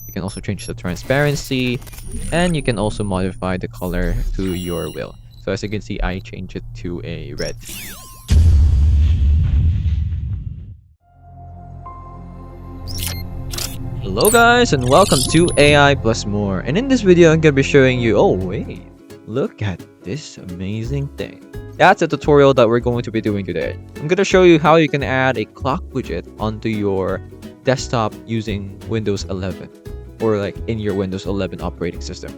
You can also change the transparency, and you can also modify the color to your will. So as you can see, I change it to a red. Hello guys, and welcome to AI Plus More. And in this video, I'm gonna be showing you, oh wait, look at this amazing thing. That's a tutorial that we're going to be doing today. I'm gonna show you how you can add a clock widget onto your desktop using Windows 11, or like in your Windows 11 operating system.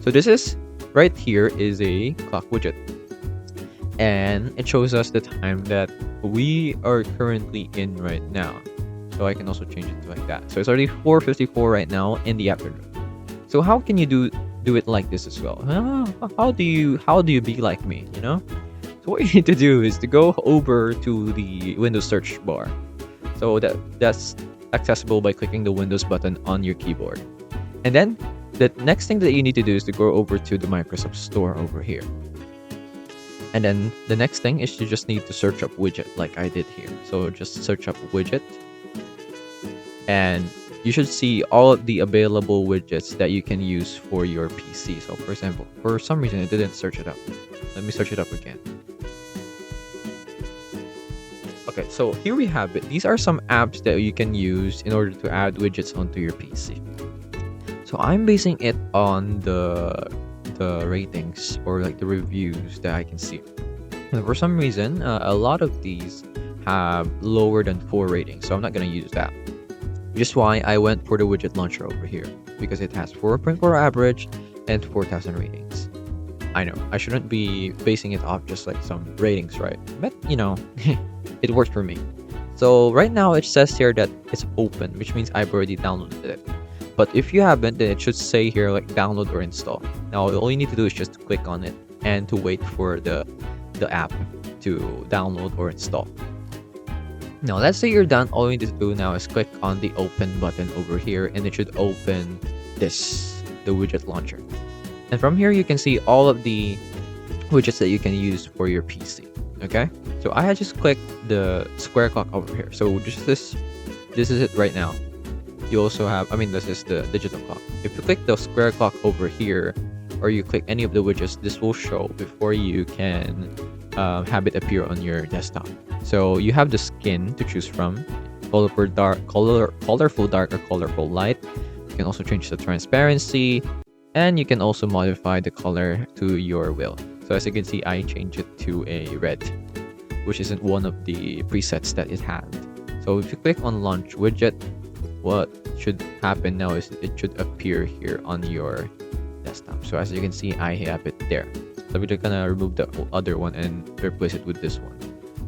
So this is, right here is a clock widget. And it shows us the time that we are currently in right now. So I can also change it to like that. So it's already 4:54 right now in the afternoon. So how can you do it like this as well? How do you be like me, you know? So what you need to do is to go over to the Windows search bar. So that's accessible by clicking the Windows button on your keyboard. And then the next thing that you need to do is to go over to the Microsoft Store over here. And then the next thing is you just need to search up widget like I did here. So just search up widget. And you should see all of the available widgets that you can use for your PC. So for example, for some reason it didn't search it up. Let me search it up again. Okay, so here we have it. These are some apps that you can use in order to add widgets onto your PC. So I'm basing it on the ratings or like the reviews that I can see. And for some reason, a lot of these have lower than 4 ratings, so I'm not gonna use that. Just why I went for the widget launcher over here, because it has 4.4 average and 4,000 ratings. I know I shouldn't be basing it off just like some ratings, right? But you know, it worked for me. So right now it says here that it's open, which means I've already downloaded it. But if you haven't, then it should say here like download or install. Now all you need to do is just click on it and to wait for the app to download or install. Now let's say you're done. All you need to do now is click on the open button over here, and it should open the widget launcher. And from here you can see all of the widgets that you can use for your PC. Okay, so I had just clicked the square clock over here. So just this is it right now. You also have, this is the digital clock. If you click the square clock over here, or you click any of the widgets, this will show before you can have it appear on your desktop. So you have the skin to choose from, colorful dark, colorful dark, or colorful light. You can also change the transparency, and you can also modify the color to your will. So as you can see, I change it to a red, which isn't one of the presets that it had. So if you click on launch widget, what should happen now is it should appear here on your desktop. So as you can see, I have it there. So we're just gonna remove the other one and replace it with this one.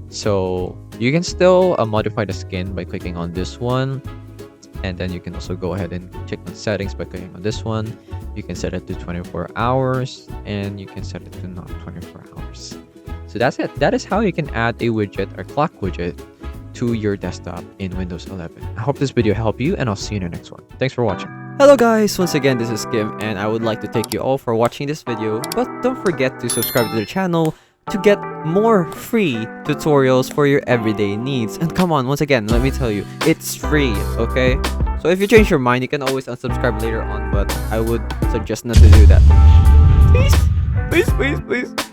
So you can still modify the skin by clicking on this one, and then you can also go ahead and check on settings by clicking on this one. You can set it to 24 hours, and you can set it to not 24 hours. So that's it. That is how you can add a widget or clock widget to your desktop in Windows 11. I hope this video helped you, and I'll see you in the next one. Thanks for watching. Hello guys, once again this is Kim, and I would like to thank you all for watching this video, but don't forget to subscribe to the channel to get more free tutorials for your everyday needs. And come on, once again, let me tell you, it's free, okay? So if you change your mind, you can always unsubscribe later on, but I would suggest not to do that. Please, please, please, please.